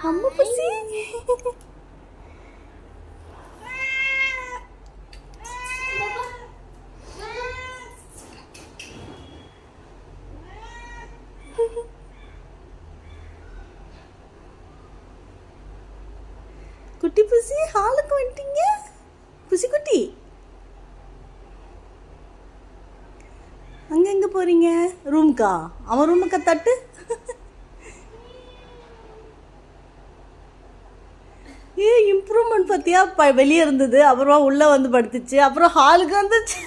அம்மா புசி குட்டி புசி ஹாலுக்கு வந்துட்டீங்க. புசி குட்டி அங்கே எங்கே போகிறீங்க? ரூம்க்கா? அவன் ரூமுக்கா தட்டு. இம்ப்ரூவ்மெண்ட் பார்த்தியா? வெளியே இருந்தது, அப்புறமா உள்ளே வந்து படுத்துச்சு, அப்புறம் ஹாலுக்கு வந்துச்சு.